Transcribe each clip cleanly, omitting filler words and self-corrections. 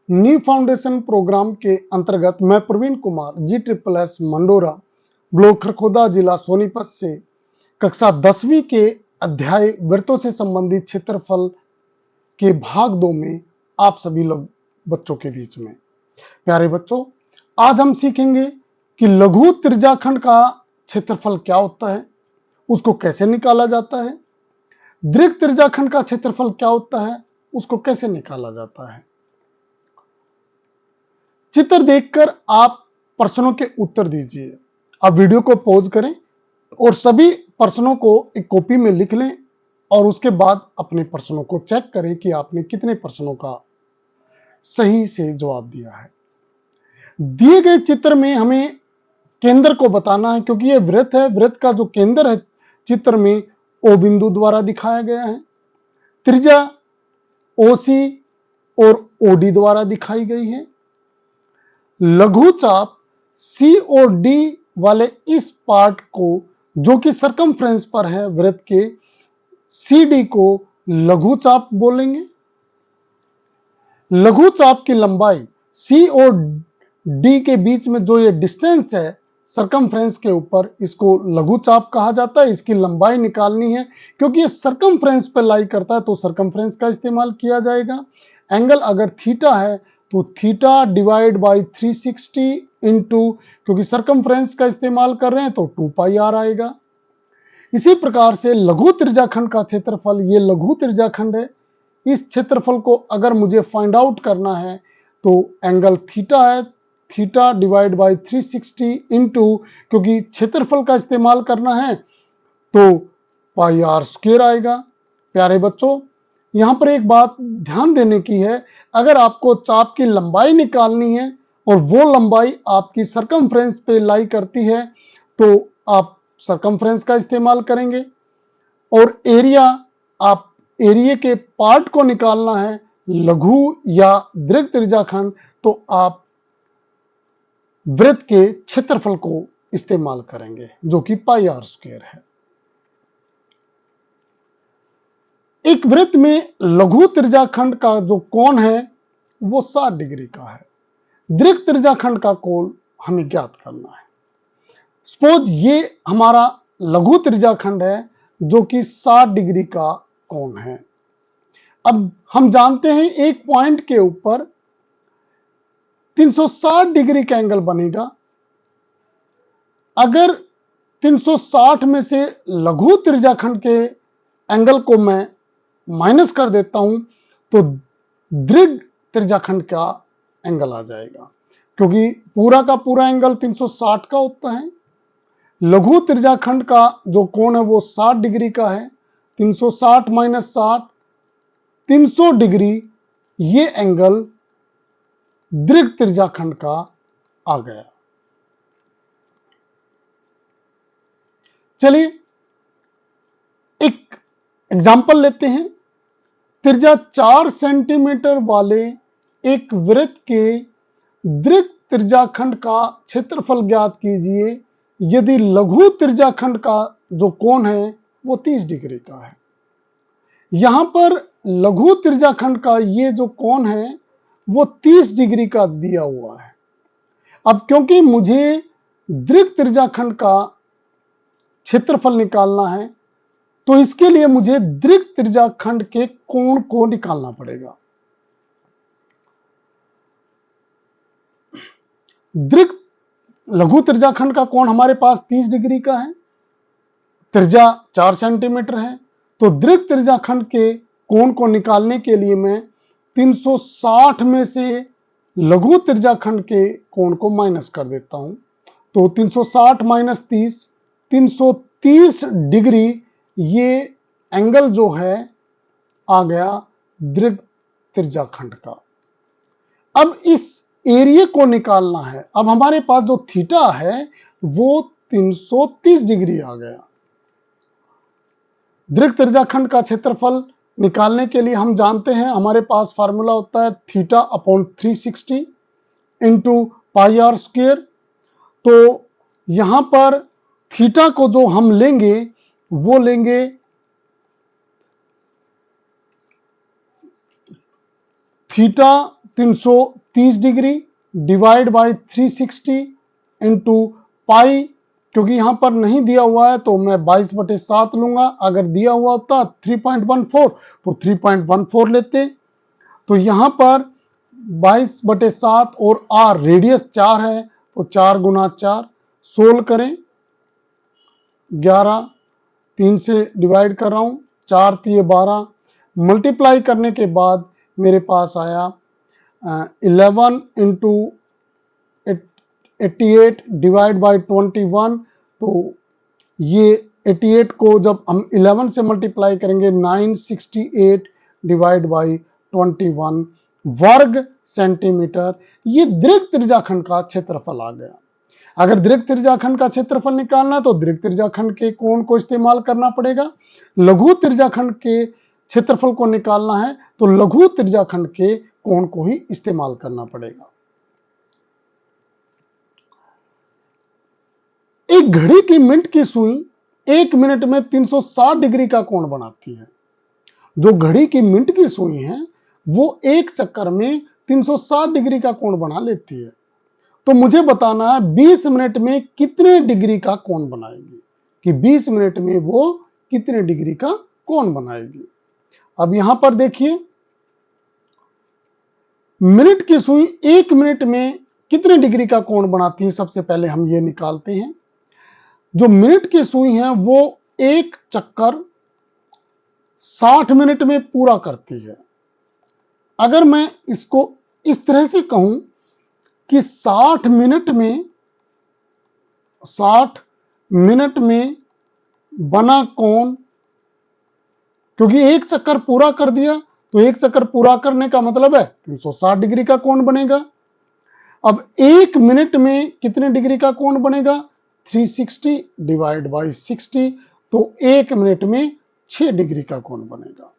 New foundation programme के अंतर्गत मैं प्रवीण कुमार GSSS मंडोरा ब्लॉक खरखोदा जिला सोनीपत से कक्षा 10वीं के अध्याय वृत्तों से संबंधित क्षेत्रफल के भाग 2 में आप सभी लोग बच्चों के बीच में। प्यारे बच्चों, आज हम सीखेंगे कि लघु त्रिज्याखंड का क्षेत्रफल क्या होता है, उसको कैसे निकाला जाता है। दीर्घ त्रिज्याखंड का क्षेत्रफल क्या होता है, उसको कैसे निकाला जाता है। चित्र देखकर आप प्रश्नों के उत्तर दीजिए। आप वीडियो को पॉज करें और सभी प्रश्नों को एक कॉपी में लिख लें और उसके बाद अपने प्रश्नों को चेक करें कि आपने कितने प्रश्नों का सही से जवाब दिया है। दिए गए चित्र में हमें केंद्र को बताना है, क्योंकि यह वृत्त है। वृत्त का जो केंद्र है चित्र में ओ बिंदु द्वारा दिखाया गया है। त्रिज्या OC और OD द्वारा दिखाई गई है। लघु चाप COD वाले इस पार्ट को, जो कि सरकमफ्रेंस पर है वृत्त के, CD को लघु चाप बोलेंगे। लघु चाप की लंबाई C और D के बीच में जो ये डिस्टेंस है सरकमफ्रेंस के ऊपर, इसको लघु चाप कहा जाता है। इसकी लंबाई निकालनी है, क्योंकि ये सरकमफ्रेंस पर लाई करता है तो सरकमफ्रेंस का इस्तेमाल किया जाएगा। एंगल अगर थीटा है तो थीटा डिवाइड बाई 360 इंटू, क्योंकि सरकमफ्रेंस का इस्तेमाल कर रहे हैं तो 2πr आएगा। इसी प्रकार से लघु त्रिज्याखंड का क्षेत्रफल, ये लघु त्रिज्याखंड है। इस क्षेत्रफल को अगर मुझे फाइंड आउट करना है तो एंगल थीटा है, थीटा डिवाइड बाई 360 इंटू, क्योंकि क्षेत्रफल का इस्तेमाल करना है तो πr² आएगा। प्यारे बच्चों, यहां पर एक बात ध्यान देने की है, अगर आपको चाप की लंबाई निकालनी है और वो लंबाई आपकी सरकमफ्रेंस पे लाई करती है तो आप सरकमफ्रेंस का इस्तेमाल करेंगे। और एरिया, आप एरिया के पार्ट को निकालना है लघु या दीर्घ त्रिज्याखंड, तो आप वृत्त के क्षेत्रफल को इस्तेमाल करेंगे, जो कि πr² है। एक वृत्त में लघु त्रिज्याखंड का जो कोण है वो 60 डिग्री का है। दीर्घ त्रिज्याखंड का कोण हमें ज्ञात करना है। सपोज ये हमारा लघु त्रिज्याखंड है जो कि 60 डिग्री का कोण है। अब हम जानते हैं एक पॉइंट के ऊपर 360 डिग्री का एंगल बनेगा। अगर 360 में से लघु त्रिज्याखंड के एंगल को मैं माइनस कर देता हूं तो दीर्घ त्रिज्याखंड का एंगल आ जाएगा, क्योंकि पूरा का पूरा एंगल 360 का होता है। लघु त्रिज्याखंड का जो कोण है वो 60 डिग्री का है। 360 माइनस 60, 300 डिग्री, ये एंगल दीर्घ त्रिज्याखंड का आ गया। चलिए एक एग्जाम्पल लेते हैं। त्रिज्या 4 सेंटीमीटर वाले एक वृत्त के दीर्घ त्रिज्याखंड का क्षेत्रफल ज्ञात कीजिए यदि लघु त्रिज्याखंड का जो कोण है वो 30 डिग्री का है। यहां पर लघु त्रिज्याखंड का ये जो कोण है वो 30 डिग्री का दिया हुआ है। अब क्योंकि मुझे दीर्घ त्रिज्याखंड का क्षेत्रफल निकालना है तो इसके लिए मुझे दीर्घ त्रिज्याखंड के कोण को निकालना पड़ेगा। दीर्घ लघु त्रिज्याखंड का कोण हमारे पास 30 डिग्री का है, त्रिज्या 4 सेंटीमीटर है, तो दीर्घ त्रिज्याखंड के कोण को निकालने के लिए मैं 360 में से लघु त्रिज्याखंड के कोण को माइनस कर देता हूं। तो 360 माइनस 30, 330 डिग्री, ये एंगल जो है आ गया दीर्घ त्रिज्याखंड का। अब इस एरिया को निकालना है। अब हमारे पास जो थीटा है वो 330 डिग्री आ गया। दीर्घ त्रिज्याखंड का क्षेत्रफल निकालने के लिए हम जानते हैं हमारे पास फार्मूला होता है थीटा अपॉन 360 इंटू πr²। तो यहां पर थीटा को जो हम लेंगे वो लेंगे theta 330 degree divide by 360 into पाई, क्योंकि यहां पर नहीं दिया हुआ है तो मैं 22/7 लूंगा, अगर दिया हुआ होता 3.14 तो 3.14 लेते। तो यहां पर 22/7 और आर रेडियस 4 है तो 4 गुना 4, सोल्व करें, 11, 3 से डिवाइड कर रहा हूं, 4 3 12, मल्टीप्लाई करने के बाद मेरे पास आया 11 इंटू 88 डिवाइड बाई 21। तो ये 88 को जब हम 11 से मल्टीप्लाई करेंगे 968 डिवाइड बाई 21 वर्ग सेंटीमीटर। ये दीर्घ त्रिज्याखंड का क्षेत्रफल आ गया। अगर दीर्घ त्रिज्याखंड का क्षेत्रफल निकालना है तो दीर्घ त्रिज्याखंड के कोण को इस्तेमाल करना पड़ेगा। लघु त्रिज्याखंड के क्षेत्रफल को निकालना है तो लघु त्रिज्याखंड के कोण को ही इस्तेमाल करना पड़ेगा। एक घड़ी की मिनट की सुई 1 मिनट में 360 डिग्री का कोण बनाती है। जो घड़ी की मिनट की सुई है वो एक चक्कर में 360 डिग्री का कोण बना लेती है। तो मुझे बताना है 20 मिनट में कितने डिग्री का कोण बनाएगी, कि 20 मिनट में वो कितने डिग्री का कोण बनाएगी। अब यहां पर देखिए, मिनट की सुई 1 मिनट में कितने डिग्री का कोण बनाती है, सबसे पहले हम ये निकालते हैं। जो मिनट की सुई है वो एक चक्कर 60 मिनट में पूरा करती है। अगर मैं इसको इस तरह से कहूं कि 60 मिनट में बना कोण, क्योंकि एक चक्कर पूरा कर दिया तो एक चक्कर पूरा करने का मतलब है 360 डिग्री का कोण बनेगा। अब 1 मिनट में कितने डिग्री का कोण बनेगा, 360 डिवाइड बाई 60, तो 1 मिनट में 6 डिग्री का कोण बनेगा।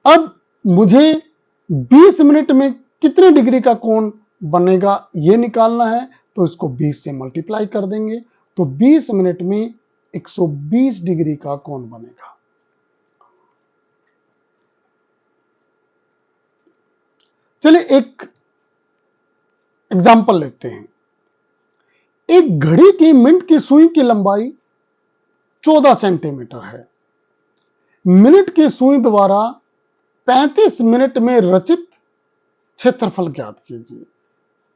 अब मुझे 20 मिनट में कितने डिग्री का कोण बनेगा ये निकालना है, तो इसको 20 से मल्टीप्लाई कर देंगे तो 20 मिनट में 120 डिग्री का कोण बनेगा। चलिए एक एग्जाम्पल लेते हैं। एक घड़ी की मिनट की सुई की लंबाई 14 सेंटीमीटर है। मिनट की सुई द्वारा 35 मिनट में रचित क्षेत्रफल ज्ञात कीजिए।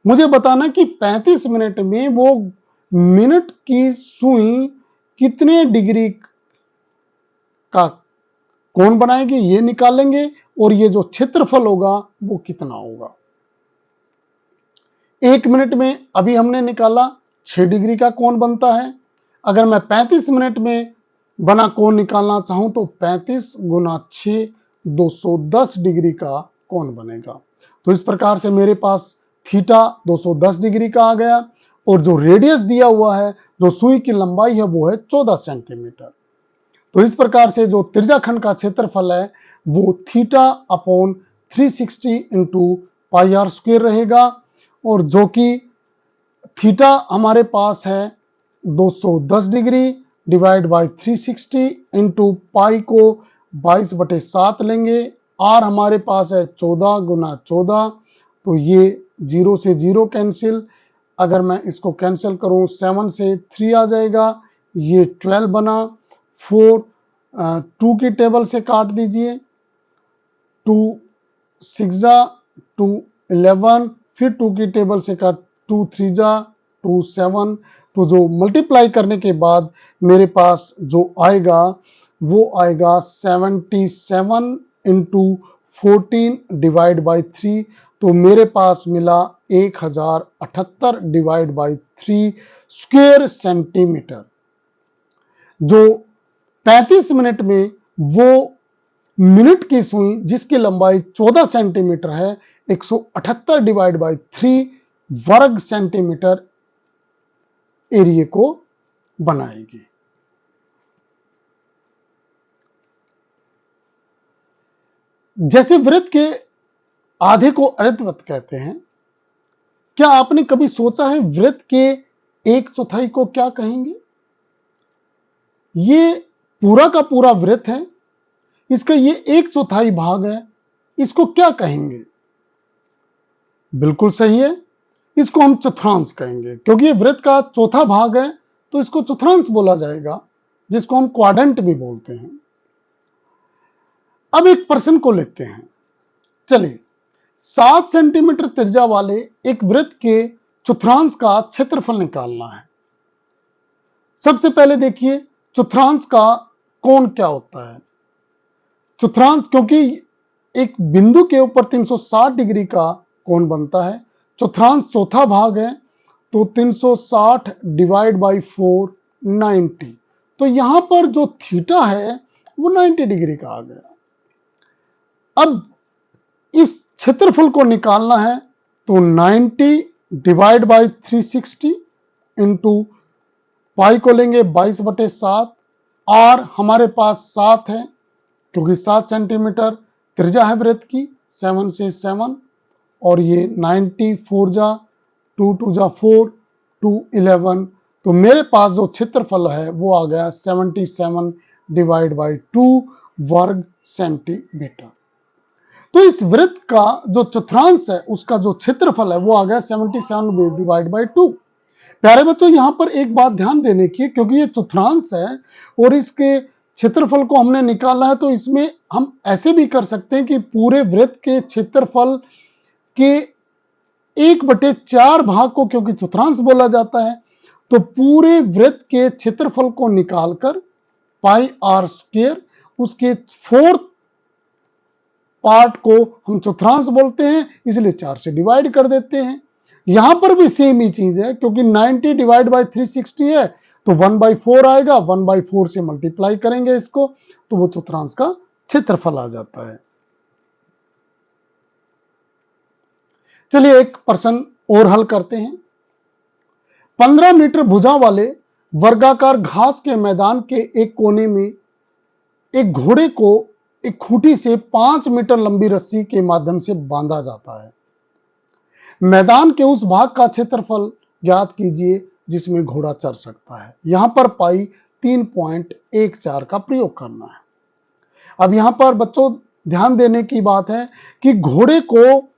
मुझे बताना कि 35 मिनट में वो मिनट की सुई कितने डिग्री का कोण बनाएगी ये निकालेंगे, और ये जो क्षेत्रफल होगा वो कितना होगा। 1 मिनट में अभी हमने निकाला 6 डिग्री का कोण बनता है। अगर मैं 35 मिनट में बना कोण निकालना चाहूं तो 35 गुना 6 210 डिग्री का कोण बनेगा। तो इस प्रकार से मेरे पास थीटा 210 डिग्री का आ गया, और जो रेडियस दिया हुआ है, जो सुई की लंबाई है वो है 14 सेंटीमीटर। तो इस प्रकार से जो त्रिज्याखंड का क्षेत्रफल है वो theta upon 360 into pi r square रहेगा, और जो कि थीटा हमारे पास है 210 degree divide by 360 into pi को 22/7 लेंगे। आर हमारे पास है 14 गुना 14, तो ये 0 से 0 कैंसिल। अगर मैं इसको कैंसिल करूं 7 से 3 आ जाएगा, ये 12 बना। 4 2 की टेबल से काट दीजिए, 2 6 जा 2 11, फिर 2 की टेबल से काट 2 3 जा 2 7। तो जो मल्टीप्लाई करने के बाद मेरे पास जो आएगा वो आएगा 77 इंटू 14 डिवाइड बाई 3। तो मेरे पास मिला 1078 डिवाइड बाई 3 स्क्वायर सेंटीमीटर। जो 35 मिनट में वो मिनट की सुई जिसकी लंबाई 14 सेंटीमीटर है 178 डिवाइड बाई 3 वर्ग सेंटीमीटर एरिया को बनाएगी। जैसे वृत्त के आधे को अर्धवृत्त कहते हैं, क्या आपने कभी सोचा है वृत्त के 1/4 को क्या कहेंगे? ये पूरा का पूरा वृत्त है, इसका ये 1/4 भाग है, इसको क्या कहेंगे? बिल्कुल सही है, इसको हम चतुर्थांश कहेंगे, क्योंकि ये वृत्त का चौथा भाग है तो इसको चतुर्थांश बोला जाएगा, जिसको हम क्वाड्रेंट भी बोलते हैं। अब एक प्रश्न को लेते हैं। चलिए, 7 सेंटीमीटर त्रिज्या वाले एक वृत्त के चतुर्थांश का क्षेत्रफल निकालना है। सबसे पहले देखिए, चतुर्थांश का कोण क्या होता है? चतुर्थांश, क्योंकि एक बिंदु के ऊपर 360 डिग्री का कोण बनता है, चतुर्थांश चौथा भाग है, तो 360 डिवाइड बाई 4 90। तो यहां पर जो थीटा है वो 90 डिग्री का आ गया। अब इस क्षेत्रफल को निकालना है, तो 90 डिवाइड बाई 360 इंटू पाई को लेंगे 22/7, और हमारे पास 7 है, क्योंकि 7 सेंटीमीटर त्रिज्या है वृत्त की, 7 से 7, और ये 90 4 जा 2 2 जा 4 2 11, तो मेरे पास जो क्षेत्रफल है वो आ गया 77 डिवाइड बाई 2 वर्ग सेंटीमीटर। तो इस वृत्त का जो चतुर्थांश है उसका जो क्षेत्रफल है वो आ गया 77 डिवाइड बाई 2। प्यारे बच्चों, यहां पर एक बात ध्यान देने की, क्योंकि ये चतुर्थांश है और इसके क्षेत्रफल को हमने निकाला है, तो इसमें हम ऐसे भी कर सकते हैं कि पूरे वृत्त के क्षेत्रफल के 1/4 भाग को, क्योंकि चतुर्थांश बोला जाता है, तो पूरे वृत्त के क्षेत्रफल को निकालकर पाई आर स्क्वायर, उसके 4th पार्ट को हम चतुर्थांश बोलते हैं, इसलिए 4 से डिवाइड कर देते हैं। यहां पर भी सेम ही चीज है, क्योंकि 90 डिवाइड बाई 360 है, तो 1/4 आएगा, 1/4 से मल्टीप्लाई करेंगे इसको, तो वो चतुर्थांश का क्षेत्रफल आ जाता है। चलिए एक प्रश्न और हल करते हैं। 15 मीटर भुजा वाले वर्गाकार घास के मैदान के एक कोने में एक घोड़े को एक खूंटी से 5 मीटर लंबी रस्सी के माध्यम से बांधा जाता है। मैदान के उस भाग का क्षेत्रफल ज्ञात कीजिए जिसमें घोड़ा चर सकता है। यहां पर पाई 3.14 का प्रयोग करना है। अब यहां पर बच्चों ध्यान देने की बात है कि घोड़े को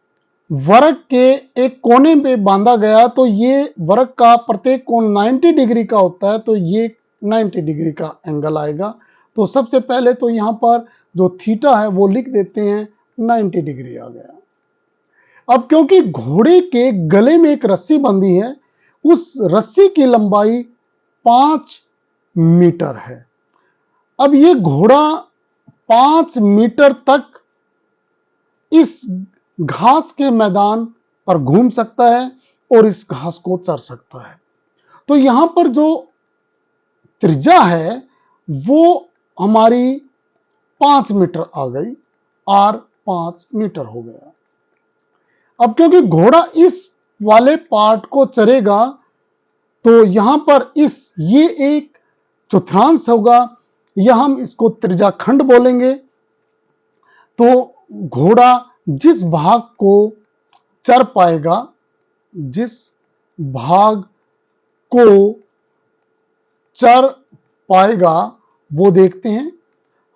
वर्ग के एक कोने पे बांधा गया, तो ये वर्ग का प्रत्येक कोण 90 डिग्री का होता है, तो ये 90 डिग्री का एंगल आएगा। तो सबसे पहले तो यहां पर जो थीटा है वो लिख देते हैं, 90 डिग्री आ गया। अब क्योंकि घोड़े के गले में एक रस्सी बंधी है, उस रस्सी की लंबाई 5 मीटर है। अब ये घोड़ा 5 मीटर तक इस घास के मैदान पर घूम सकता है और इस घास को चर सकता है। तो यहां पर जो त्रिज्या है वो हमारी 5 मीटर आ गई, और 5 मीटर हो गया। अब क्योंकि घोड़ा इस वाले पार्ट को चरेगा, तो यहां पर ये एक चतुर्थांश होगा, या हम इसको त्रिज्या खंड बोलेंगे। तो घोड़ा जिस भाग को चर पाएगा, जिस भाग को चर पाएगा वो देखते हैं।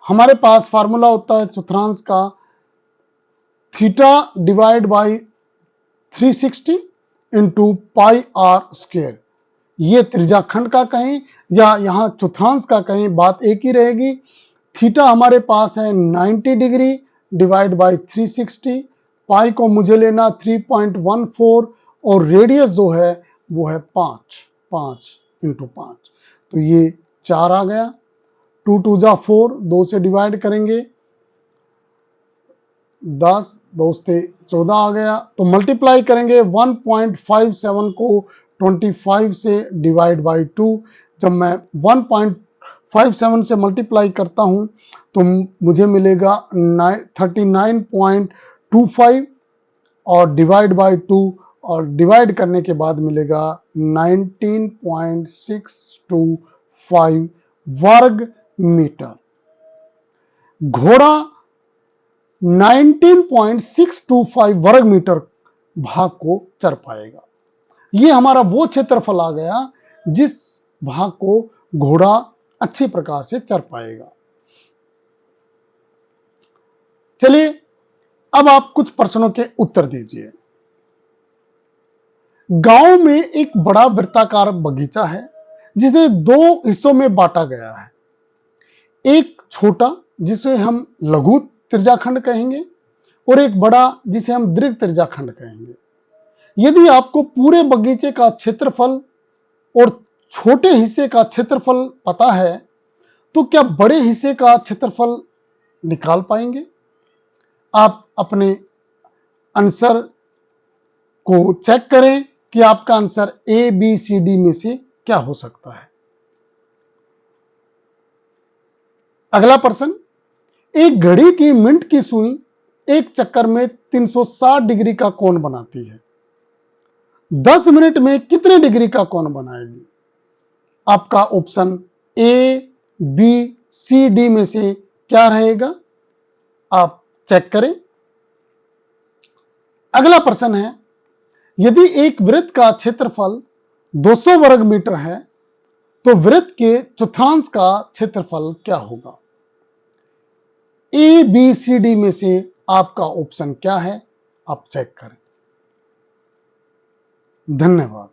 हमारे पास फार्मूला होता है चतुर्थांश का, theta divide by 360 into pi r square. ये त्रिज्याखंड का कहें या यहां चतुर्थांश का कहें, बात एक ही रहेगी। थीटा हमारे पास है 90 डिग्री डिवाइड बाई 360, पाई को मुझे लेना 3.14, और रेडियस जो है वो है 5 इंटू 5, तो ये 4 आ गया। 2 2 जा 4, 2 से डिवाइड करेंगे 10, 2 से 14 आ गया। तो मल्टीप्लाई करेंगे 1.57 को 25 से डिवाइड बाई 2। जब मैं 1.57 से मल्टीप्लाई करता हूं तो मुझे मिलेगा 39.25, और डिवाइड बाई 2, और डिवाइड करने के बाद मिलेगा 19.625 वर्ग मीटर। घोड़ा 19.625 वर्ग मीटर भाग को चर पाएगा। ये हमारा वो क्षेत्रफल आ गया जिस भाग को घोड़ा अच्छी प्रकार से चर पाएगा। चलिए अब आप कुछ प्रश्नों के उत्तर दीजिए। गांव में एक बड़ा वृत्ताकार बगीचा है जिसे दो हिस्सों में बांटा गया है। एक छोटा जिसे हम लघु त्रिज्याखंड कहेंगे और एक बड़ा जिसे हम दीर्घ त्रिज्याखंड कहेंगे। यदि आपको पूरे बगीचे का क्षेत्रफल और छोटे हिस्से का क्षेत्रफल पता है तो क्या बड़े हिस्से का क्षेत्रफल निकाल पाएंगे? आप अपने आंसर को चेक करें कि आपका answer A, B, C, D में से क्या हो सकता है। अगला प्रश्न, एक घड़ी की मिनट की सुई एक चक्कर में 360 डिग्री का कोण बनाती है। 10 मिनट में कितने डिग्री का कोण बनाएगी? आपका option A, B, C, D में से क्या रहेगा? आप चेक करें। अगला प्रश्न है, यदि एक वृत्त का क्षेत्रफल 200 वर्ग मीटर है तो वृत्त के चतुर्थांश का क्षेत्रफल क्या होगा? ए, बी, सी, डी में से आपका ऑप्शन क्या है? आप चेक करें। धन्यवाद।